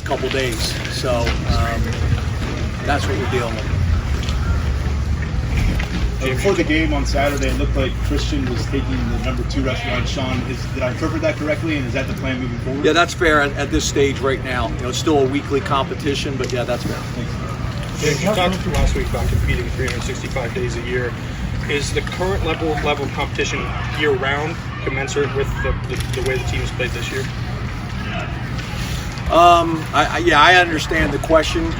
couple days. So that's what we're dealing with. Before the game on Saturday, it looked like Christian was taking the number 2 rusher behind Sean. Did I interpret that correctly, and is that the plan moving forward? Yeah, that's fair at this stage right now. It's still a weekly competition, but yeah, that's fair. James, you talked last week about competing 365 days a year. Is the current level of competition year-round commensurate with the way the team has played this year? I understand the question.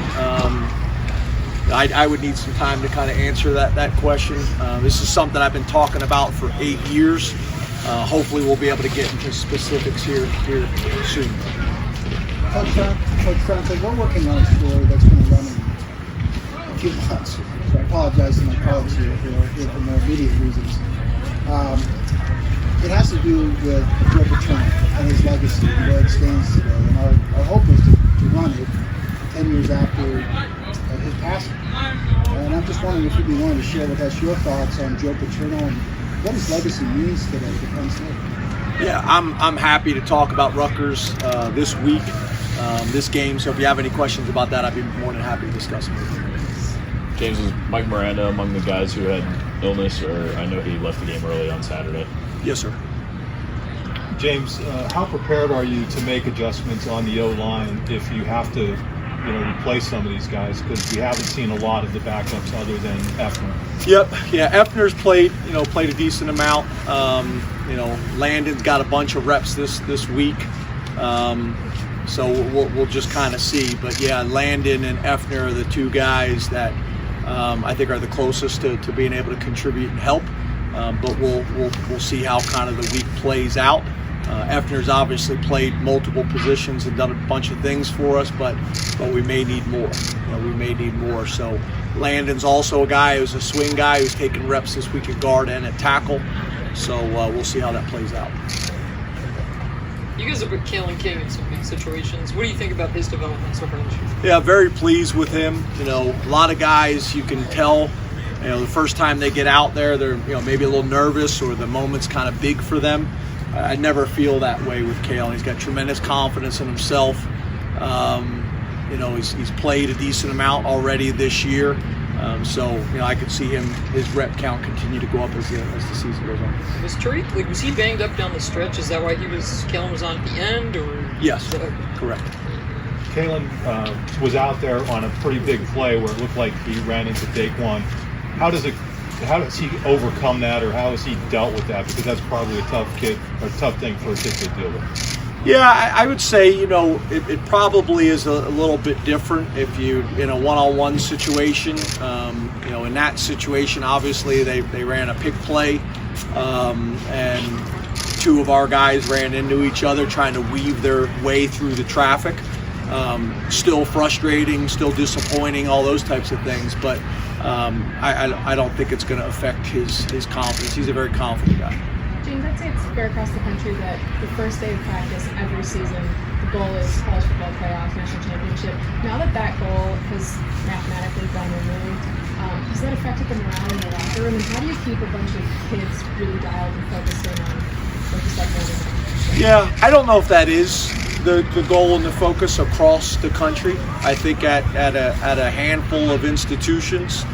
I would need some time to kind of answer that question. This is something I've been talking about for 8 years. Hopefully we'll be able to get into specifics here soon. Coach Franklin, we're working on a story that's going to run in a few months. So I apologize to my colleagues here for more immediate reasons. It has to do with Joe Paterno and his legacy and where it stands today. And our hope is to run it 10 years after his passing. And I'm just wondering if you'd be willing to share with us your thoughts on Joe Paterno and what his legacy means today to Penn State. Yeah, I'm happy to talk about Rutgers this week, this game. So if you have any questions about that, I'd be more than happy to discuss it with you. James, is Mike Miranda among the guys who had illness, or I know he left the game early on Saturday? Yes, sir. James, how prepared are you to make adjustments on the O-line if you have to, replace some of these guys? Because we haven't seen a lot of the backups other than Effner. Yep. Yeah, Effner's played a decent amount. Landon's got a bunch of reps this week. So we'll just kind of see. But yeah, Landon and Effner are the two guys that I think are the closest to being able to contribute and help. But we'll see how kind of the week plays out. Effner's obviously played multiple positions and done a bunch of things for us, but we may need more. We may need more. So Landon's also a guy who's a swing guy who's taking reps this week at guard and at tackle. So we'll see how that plays out. You guys have put Kalen King in some big situations. What do you think about his development so far this year? Yeah, very pleased with him. A lot of guys you can tell, the first time they get out there, they're maybe a little nervous or the moment's kind of big for them. I never feel that way with Kalen. He's got tremendous confidence in himself. He's played a decent amount already this year. So I could see his rep count continue to go up as the season goes on. Was Tariq, was he banged up down the stretch? Is that why Kalen was on at the end? Or yes, correct. Kalen was out there on a pretty big play where it looked like he ran into Daquan. How does he overcome that, or how has he dealt with that? Because that's probably a tough thing for a kid to deal with. Yeah, I would say, it probably is a little bit different if you in a one-on-one situation. In that situation, obviously they ran a pick play, and two of our guys ran into each other trying to weave their way through the traffic. Still frustrating, still disappointing, all those types of things. But I don't think it's going to affect his confidence. He's a very confident guy. James, I'd say it's fair across the country that the first day of practice every season, the goal is college football playoff, national championship. Now that goal has mathematically been removed, has that affected the morale in the locker room? And how do you keep a bunch of kids really dialed and focused in on what you said earlier? Yeah, I don't know if that is the goal and the focus across the country. I think at a handful of institutions,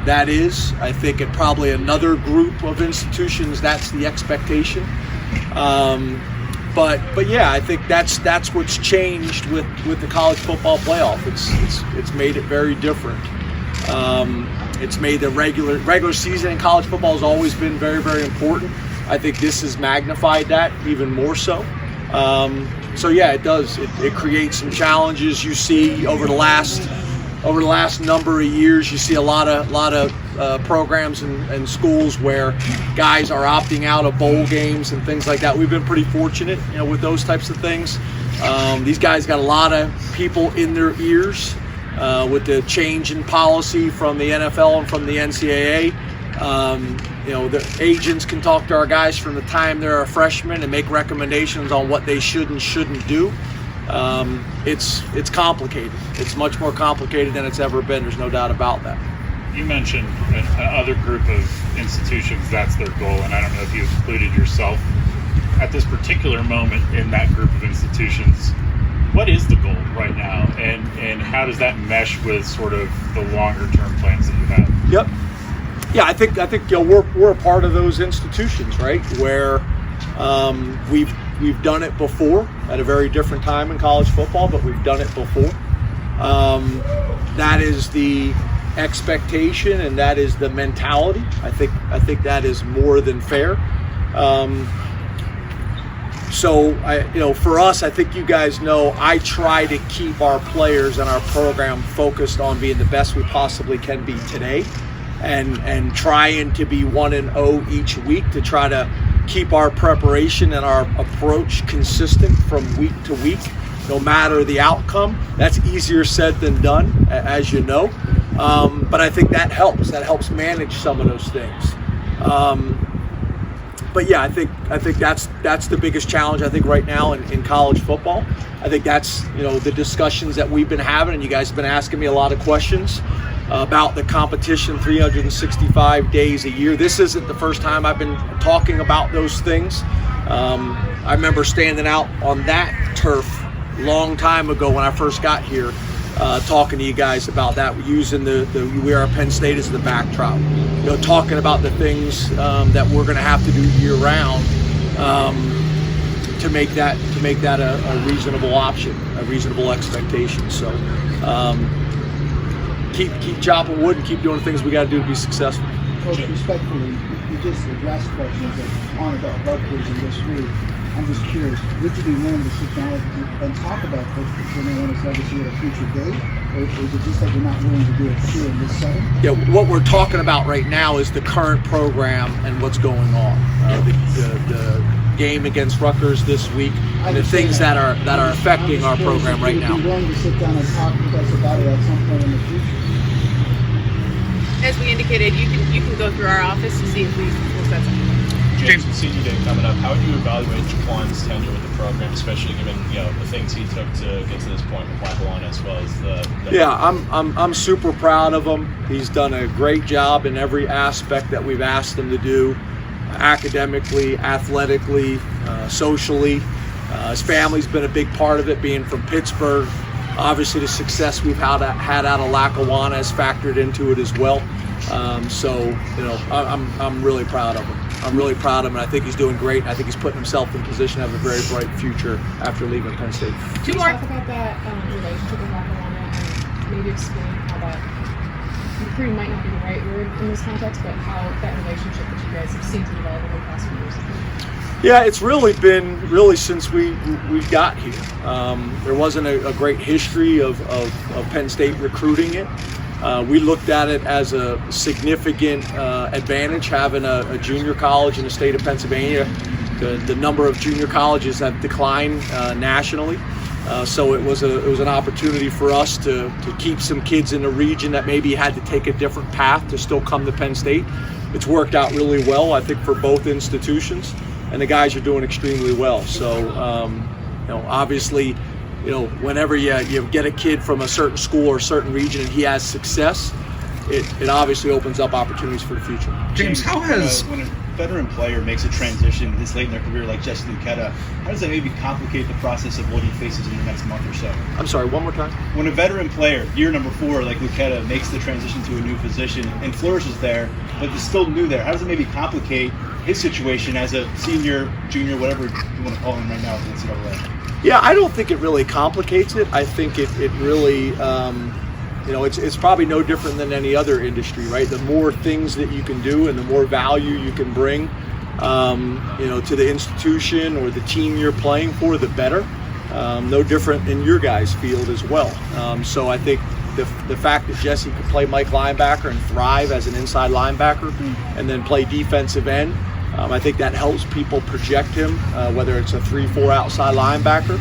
that is. I think at probably another group of institutions, that's the expectation. But yeah, I think that's what's changed with the college football playoff. It's made it very different. It's made the regular season in college football has always been very, very important. I think this has magnified that even more so. So yeah, it does. It creates some challenges. You see over the last number of years, you see a lot of programs and schools where guys are opting out of bowl games and things like that. We've been pretty fortunate, with those types of things. These guys got a lot of people in their ears with the change in policy from the NFL and from the NCAA. The agents can talk to our guys from the time they're a freshman and make recommendations on what they should and shouldn't do. It's complicated. It's much more complicated than it's ever been. There's no doubt about that. You mentioned another group of institutions, that's their goal, and I don't know if you included yourself. At this particular moment in that group of institutions, what is the goal right now, and how does that mesh with sort of the longer term plans that you have? Yep. Yeah, I think we're a part of those institutions, right? Where we've done it before at a very different time in college football, but we've done it before. That is the expectation, and that is the mentality. I think that is more than fair. So for us, I think you guys know, I try to keep our players and our program focused on being the best we possibly can be today, and trying to be 1-0 each week to try to keep our preparation and our approach consistent from week to week, no matter the outcome. That's easier said than done, as you know. But I think that helps. That helps manage some of those things. But yeah, I think that's the biggest challenge, I think, right now in college football. I think that's the discussions that we've been having, and you guys have been asking me a lot of questions about the competition 365 days a year. This isn't the first time I've been talking about those things. I remember standing out on that turf a long time ago when I first got here, talking to you guys about that, using the We Are Penn State as the backdrop, talking about the things that we're going to have to do year round to make that a reasonable option, a reasonable expectation. So keep chopping wood and keep doing the things we got to do to be successful. Coach, respectfully, you just addressed questions that on about Rutgers and this week. I'm just curious, would you be willing to sit down and talk about Coach Nittany Lions legacy at a future date, or is it just that you're not willing to do it here in this setting? Yeah, what we're talking about right now is the current program and what's going on. The game against Rutgers this week, and the things that are affecting our program right now. Would you be willing to sit down and talk with us about it at some point in the future? As we indicated, you can go through our office to see if we'll set something. James, with senior day coming up, how would you evaluate Jaquan's tenure with the program, especially given the things he took to get to this point with Lackawanna, as well as the Yeah, I'm super proud of him. He's done a great job in every aspect that we've asked him to do, academically, athletically, socially. His family's been a big part of it, being from Pittsburgh. Obviously, the success we've had out of Lackawanna has factored into it as well. I'm really proud of him. I'm really proud of him, and I think he's doing great. I think he's putting himself in position to have a very bright future after leaving Penn State. Can you talk about that relationship with Lackawanna and maybe explain how that, recruiting might not be the right word in this context, but how that relationship that you guys have seen to develop over the past few years? Yeah, it's really been since we got here. There wasn't a great history of Penn State recruiting it. We looked at it as a significant advantage having a junior college in the state of Pennsylvania. The number of junior colleges have declined nationally, so it was an opportunity for us to keep some kids in the region that maybe had to take a different path to still come to Penn State. It's worked out really well, I think, for both institutions, and the guys are doing extremely well. So, obviously, whenever you get a kid from a certain school or a certain region and he has success, it obviously opens up opportunities for the future. James, when a veteran player makes a transition this late in their career, like Jesse Luketa, how does that maybe complicate the process of what he faces in the next month or so? I'm sorry, one more time? When a veteran player, year number 4, like Luketa, makes the transition to a new position and flourishes there, but is still new there, how does it maybe complicate his situation as a senior, junior, whatever you want to call him right now at the NCAA? Yeah, I don't think it really complicates it. I think it really, it's probably no different than any other industry, right? The more things that you can do and the more value you can bring, to the institution or the team you're playing for, the better. No different in your guys' field as well. So I think the fact that Jesse could play Mike linebacker and thrive as an inside linebacker and then play defensive end, I think that helps people project him, whether it's a 3-4 outside linebacker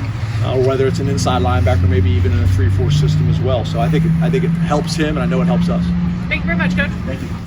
or whether it's an inside linebacker, maybe even in a 3-4 system as well. So I think it helps him, and I know it helps us. Thank you very much, Coach. Thank you.